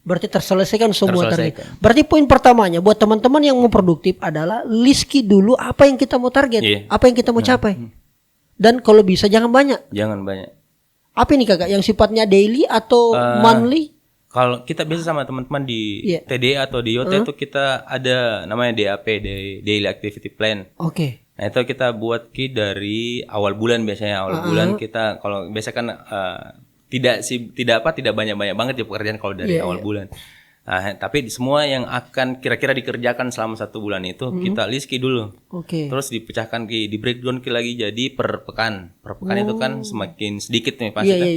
Berarti terselesaikan semua target. Berarti poin pertamanya buat teman-teman yang mau produktif adalah liski dulu apa yang kita mau target, apa yang kita mau capai. Dan kalau bisa jangan banyak. Jangan banyak. Apa ini kakak? Yang sifatnya daily atau monthly? Kalau kita biasa sama teman-teman di TDA atau di YOT itu kita ada namanya DAP, Daily Activity Plan. Oke. Nah itu kita buat Ki dari awal bulan biasanya. Awal bulan kita kalau biasa kan tidak banyak-banyak banget ya pekerjaan kalau dari awal bulan. Nah, tapi semua yang akan kira-kira dikerjakan selama 1 bulan itu kita list Ki dulu. Oke. Terus dipecahkan Ki, di breakdown Ki lagi jadi per pekan. Per pekan itu kan semakin sedikit nih pasti kan.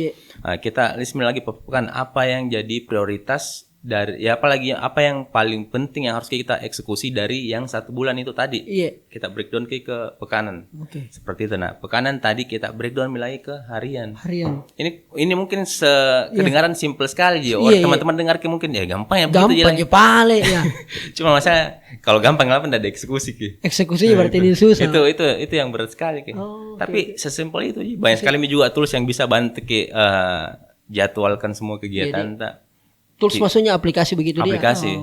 Nah, kita list lagi per pekan apa yang jadi prioritas dari apalagi apa yang paling penting yang harus kita eksekusi dari yang 1 bulan itu tadi. Kita breakdown ke pekanan. Seperti itu. Nah, pekanan tadi kita breakdown lagi ke harian. Ini mungkin kedengaran simple sekali ya. Teman-teman dengar mungkin ya gampang ya begitu gampang pale ya. Cuma masa kalau gampang apa enggak ada eksekusi Ki. Eksekusinya berarti ini susah. Itu yang berat sekali Ki. Tapi sesimpel itu banyak sekali juga tools yang bisa bantu Ki jadwalkan semua kegiatan tak. Tools maksudnya aplikasi begitu aplikasi.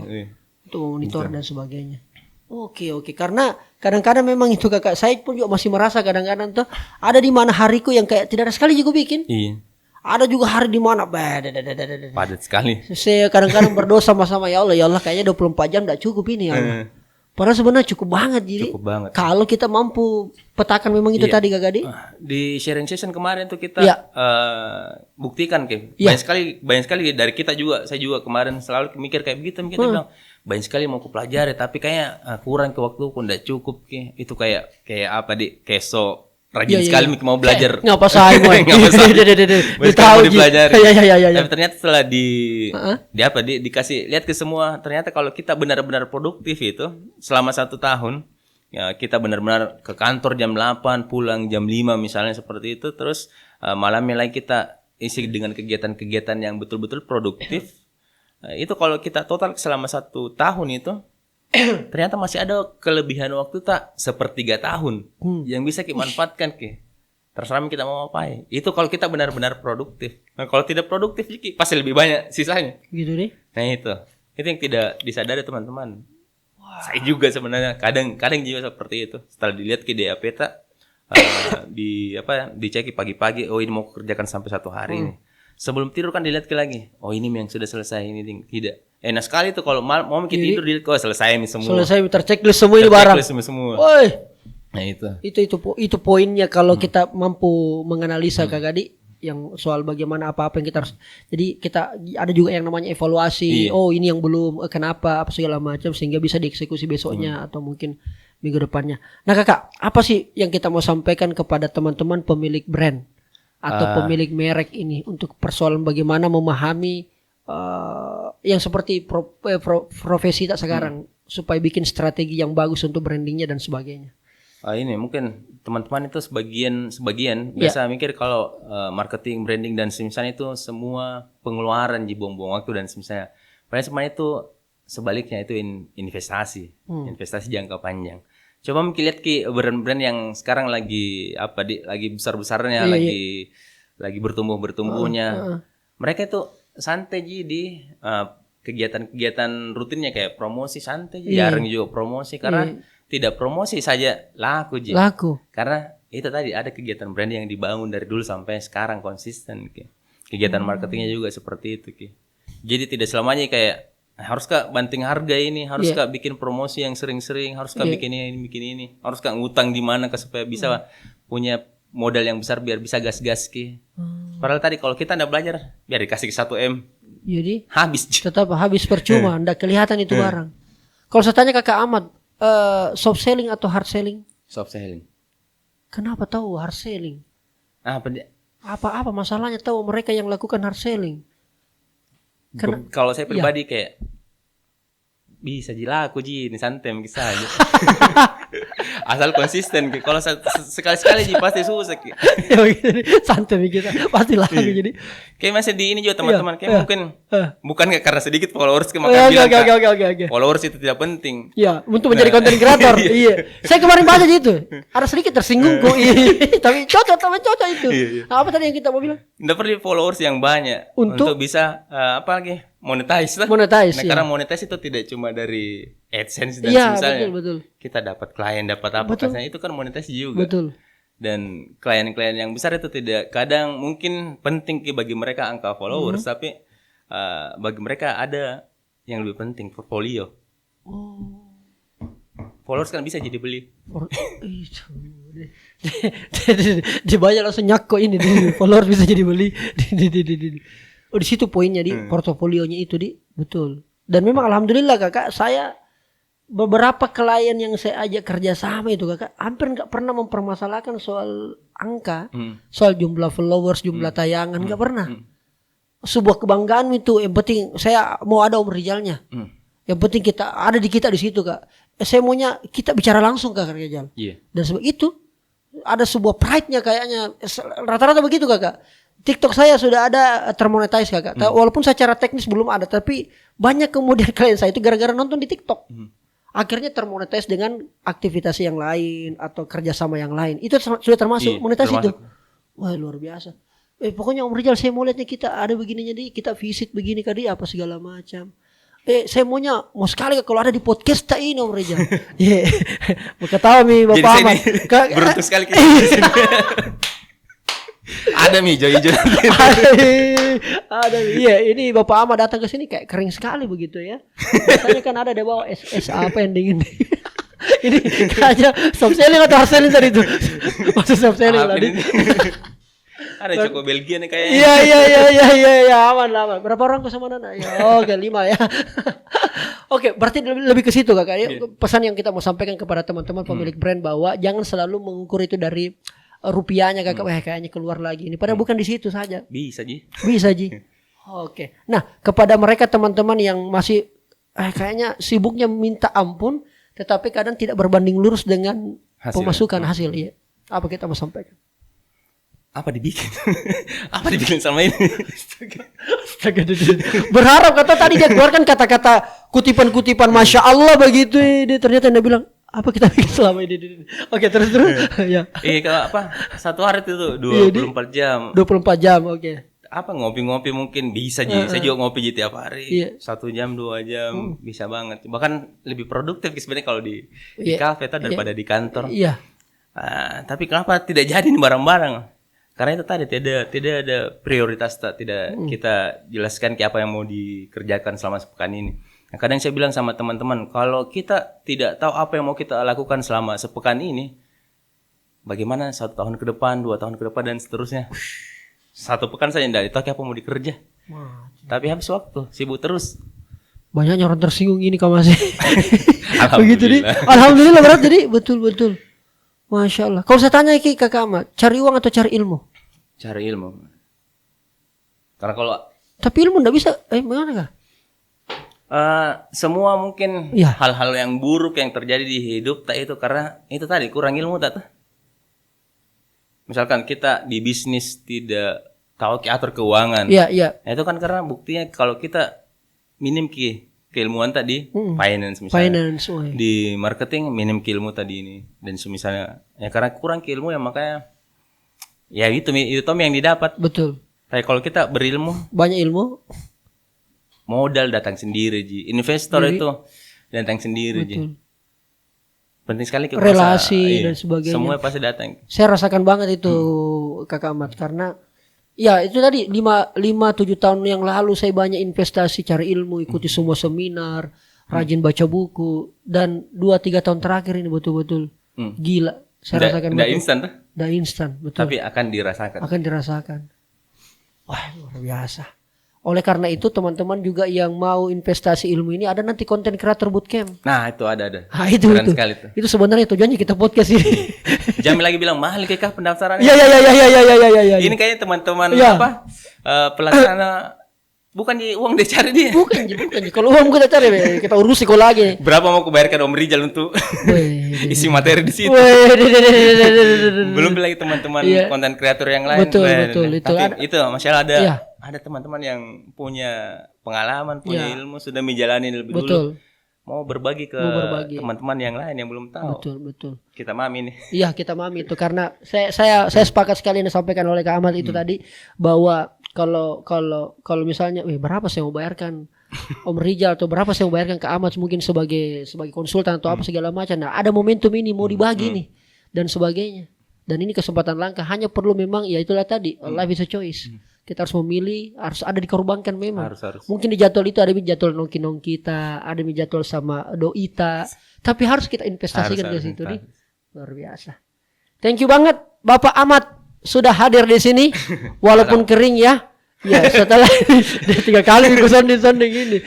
Untuk monitor dan sebagainya. Oke. Karena kadang-kadang memang itu kakak saya pun juga masih merasa kadang-kadang tuh ada di mana hariku yang kayak tidak ada sekali juga bikin. Iya. Ada juga hari di mana padat sekali. Saya kadang-kadang berdoa sama ya Allah kayaknya 24 jam enggak cukup ini ya Allah. Padahal sebenarnya cukup banget jadi. Cukup banget. Kalau kita mampu petakan memang itu tadi Kak Gadi. Di sharing session kemarin tuh kita buktikan Ki. Banyak sekali dari kita juga, saya juga kemarin selalu mikir kayak begitu, kita bilang banyak sekali mau kupelajari tapi kayak kurang ke waktu enggak cukup Ki. Itu kayak apa kayak rajin sekali mau belajar. Ngapa saya mau? Ngapa saya? Dia tahu dipelajari. Iya. Tapi ternyata setelah dikasih lihat ke semua, ternyata kalau kita benar-benar produktif itu selama 1 tahun, ya kita benar-benar ke kantor jam 8, pulang jam 5 misalnya seperti itu, terus malamnya lagi kita isi dengan kegiatan-kegiatan yang betul-betul produktif. Itu kalau kita total selama 1 tahun itu ternyata masih ada kelebihan waktu tak 1/3 tahun yang bisa kita manfaatkan terserah kita mau apa. Itu kalau kita benar-benar produktif. Nah, kalau tidak produktif pasti lebih banyak sisanya. Gitu deh. Nah, itu yang tidak disadari teman-teman. Saya juga sebenarnya kadang juga seperti itu. Setelah dilihat ke DA peta dicek pagi-pagi, oh ini mau kerjakan sampai 1 hari ini. Sebelum tidur kan dilihat lagi, oh ini yang sudah selesai, ini tidak. Enak sekali tuh kalau mau kita tidur dilihat kok selesai ini semua. Selesai terchecklist semua ini barang. Semua. Woi. Nah itu poinnya kalau kita mampu menganalisa Kak Gadi yang soal bagaimana apa-apa yang kita harus. Jadi kita ada juga yang namanya evaluasi. Iya. Oh ini yang belum, kenapa, apa segala macam sehingga bisa dieksekusi besoknya atau mungkin minggu depannya. Nah Kakak, apa sih yang kita mau sampaikan kepada teman-teman pemilik brand atau pemilik merek ini untuk persoalan bagaimana memahami yang seperti profesi tak sekarang supaya bikin strategi yang bagus untuk brandingnya dan sebagainya. Ini mungkin teman-teman itu sebagian biasa mikir kalau marketing, branding dan misalnya itu semua pengeluaran buang-buang waktu dan misalnya. Padahal sebenarnya itu sebaliknya itu investasi jangka panjang. Coba mungkin lihat brand-brand yang sekarang lagi lagi besar-besarnya, lagi bertumbuhnya. Mereka itu santai di kegiatan-kegiatan rutinnya kayak promosi santai, jarang juga promosi karena tidak promosi saja laku. Karena itu tadi ada kegiatan brand yang dibangun dari dulu sampai sekarang konsisten. Kegiatan marketingnya juga seperti itu. Jadi tidak selamanya kayak harus Kak banting harga ini, harus Kak bikin promosi yang sering-sering, harus Kak bikin ini, harus Kak ngutang di mana supaya bisa punya modal yang besar biar bisa gas-gas Padahal tadi kalau kita ndak belajar, biar dikasih 1 M. Jadi habis. Tetap habis percuma, ndak kelihatan itu barang. Kalau saya tanya Kakak Ahmad, soft selling atau hard selling? Soft selling. Kenapa tahu hard selling? Apa masalahnya tahu mereka yang lakukan hard selling? Kalau saya pribadi kayak bisa jilaku ini santai bisa aja. Asal konsisten kalau sekali-sekali pasti susah santai kita pasti laku jadi kayak masih di ini juga teman-teman kayak mungkin bukan karena sedikit followers maka bilang followers itu tidak penting untuk menjadi content creator. Saya kemarin baca gitu ada sedikit tersinggung kok tapi cocok itu. Apa tadi yang kita mau bilang nggak perlu followers yang banyak untuk bisa monetize. Karena monetize itu tidak cuma dari AdSense dan misalnya betul. Kita dapat klien, dapat apa karena itu kan monetize juga. Betul. Dan klien-klien yang besar itu tidak kadang mungkin penting bagi mereka angka followers tapi bagi mereka ada yang lebih penting portfolio. Followers kan bisa jadi beli. Dibayar langsung nyakko ini followers bisa jadi beli. Di situ poinnya di portofolionya itu betul. Dan memang alhamdulillah Kakak, saya beberapa klien yang saya ajak kerjasama itu Kakak hampir nggak pernah mempermasalahkan soal angka, soal jumlah followers, jumlah tayangan nggak pernah. Sebuah kebanggaan itu. Yang penting saya mau ada Om Rijalnya. Yang penting kita ada di situ Kak. Saya maunya kita bicara langsung Kak Rijal. Dan sebab itu ada sebuah pride-nya kayaknya rata-rata begitu Kakak. TikTok saya sudah ada termonetize Kakak. Walaupun secara teknis belum ada, tapi banyak kemudian klien saya itu gara-gara nonton di TikTok. Akhirnya termonetize dengan aktivitas yang lain atau kerjasama yang lain. Itu sudah termasuk monetize itu. Wah luar biasa. Pokoknya Om Rijal saya mau lihatnya kita ada begininya kita visit begini kali apa segala macam. Saya mau sekali kalau ada di podcast tak ini Om Rijal. Mau ketawa nih Bapak Ahmad. Beruntung sekali kita di sini. Ada hijau-hijau. Ada. Ini Bapak Ahmad datang ke sini kayak kering sekali begitu ya. Biasanya kan ada di bawah es apa yang dingin. Ini kayaknya soft selling atau hard selling tadi itu. Maksud soft selling tadi. Ada Coko Belgia nih kayaknya. Iya, aman. Berapa orang ke sama Nana? Oke, 5 ya. Oke, berarti lebih ke situ Kakak ya. Pesan yang kita mau sampaikan kepada teman-teman pemilik brand bahwa jangan selalu mengukur itu dari rupiahnya kayaknya keluar lagi ini. Padahal bukan di situ saja. Bisa Ji. Bisa Ji. Oke. Nah, kepada mereka teman-teman yang masih kayaknya sibuknya minta ampun, tetapi kadang tidak berbanding lurus dengan pemasukan hasil. Iya. Apa kita mau sampaikan? Apa dibikin? Apa dibikin sama ini? Berharap kata tadi dia keluarkan kata-kata kutipan-kutipan Masya Allah begitu. Dia ternyata dia bilang apa kita bikin selama ini. Oke, terus. Ya. Kalau apa? Satu hari itu 24 jam. 24 jam, oke. Apa ngopi-ngopi mungkin bisa Ji. Saya juga ngopi Ji tiap hari. Iya. 1 jam 2 jam bisa banget. Bahkan lebih produktif sebenarnya kalau di Iya. kafe daripada di kantor. Iya. Tapi kenapa tidak jadi nih barang-barang? Karena itu tadi tidak ada prioritas, tidak kita jelaskan apa yang mau dikerjakan selama sepekan ini. Nah, kadang saya bilang sama teman-teman, kalau kita tidak tahu apa yang mau kita lakukan selama sepekan ini, bagaimana 1 tahun ke depan, 2 tahun ke depan dan seterusnya. 1 pekan saja tidak ditahu apa mau dikerja. Tapi habis waktu, sibuk terus. Banyaknya orang tersinggung ini kau masih. Begitu nih. Alhamdulillah berat jadi betul. Masya Allah. Kalau saya tanya ke Kakak Ahmad, cari uang atau cari ilmu? Cari ilmu. Karena kalau tapi ilmu enggak bisa, bagaimana kah? semua mungkin Ya. hal-hal yang buruk yang terjadi di hidup itu karena itu tadi kurang ilmu tak? Misalkan kita di bisnis tidak tahu atur keuangan. Iya. Nah, itu kan karena buktinya kalau kita minim keilmuan tadi, finance misalnya. Finance, Di marketing minim keilmu tadi ini dan misalnya ya karena kurang keilmu ya makanya ya itu Tom yang didapat. Betul. Tapi kalau kita berilmu, Banyak ilmu. modal datang sendiri Ji. Investor itu datang sendiri Ji. Betul. Penting sekali Relasi dan sebagainya. Semua pasti datang. Saya rasakan banget itu Kakak Ahmad karena ya itu tadi 5-7 tahun yang lalu saya banyak investasi cari ilmu, ikuti semua seminar, rajin baca buku dan 2-3 tahun terakhir ini betul-betul gila. Saya rasakan Tidak instan tuh. Tidak instan, betul. Tapi akan dirasakan. Akan dirasakan. Wah, luar biasa. Oleh karena itu teman-teman juga yang mau investasi ilmu ini ada nanti konten creator bootcamp. Nah, itu ada. Nah, itu. Sekali tuh. Itu sebenarnya tujuannya kita podcast ini. Jamil lagi bilang mahal kah pendaftarannya? Iya. Ini kayaknya teman-teman Iya. pelaksana bukan uang dia cari dia. Bukan. Kalau uang kita cari, kita urus sekolah lagi. Berapa mau kubayarkan Om Rijal untuk isi materi di situ? Belum lagi teman-teman konten kreator yang lain. Betul. Tapi itu masalah ada. Iya. Ada teman-teman yang punya pengalaman, punya Iya. ilmu, sudah menjalani lebih Betul. dulu. Mau berbagi ke teman-teman yang lain yang belum tahu. Betul. Kita mami nih. Iya, kita mami itu karena saya sepakat sekali yang disampaikan oleh Kak Ahmad itu tadi bahwa kalau misalnya berapa saya mau bayarkan Om Rijal atau berapa saya mau bayarkan Kak Ahmad mungkin sebagai konsultan atau apa segala macam. Nah, ada momentum ini mau dibagi nih dan sebagainya. Dan ini kesempatan langka, hanya perlu memang ya itulah tadi, life is a choice. Kita harus memilih, harus ada dikorbankan memang. Harus. Mungkin di jadwal itu ada jadwal nongki kita, ada jadwal sama doita, tapi harus kita investasikan ke situ nih. Luar biasa. Thank you banget Bapak Ahmad sudah hadir di sini walaupun kering ya. Ya, setelah dia 3 kali ikut sounding ini.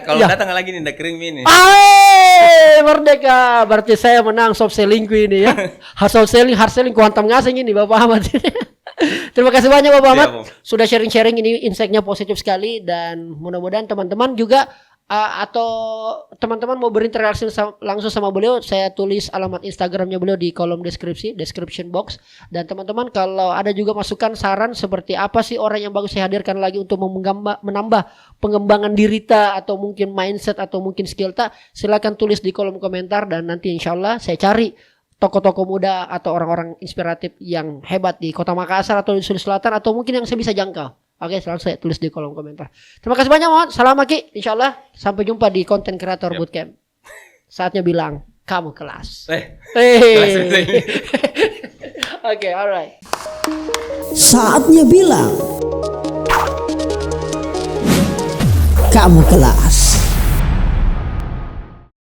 Kalau datang lagi nih kering ini. Merdeka. Berarti saya menang soft sellingku ini ya. Hard selling kuantam ngasing ini Bapak Ahmad. Terima kasih banyak Bapak Ahmad sudah sharing-sharing ini, insight-nya positif sekali dan mudah-mudahan teman-teman juga atau teman-teman mau berinteraksi langsung sama beliau, saya tulis alamat Instagramnya beliau di kolom description box. Dan teman-teman kalau ada juga masukan saran seperti apa sih orang yang bagus saya hadirkan lagi untuk menambah pengembangan diri atau mungkin mindset atau mungkin skill silakan tulis di kolom komentar dan nanti insyaallah saya cari tokoh-tokoh muda atau orang-orang inspiratif yang hebat di Kota Makassar atau di Sulawesi Selatan atau mungkin yang saya bisa jangkau. Oke, selalu saya tulis di kolom komentar. Terima kasih banyak Mohon. Salam Aki. Insyaallah sampai jumpa di konten kreator bootcamp. Saatnya bilang kamu kelas. Oke, alright. Saatnya bilang kamu kelas.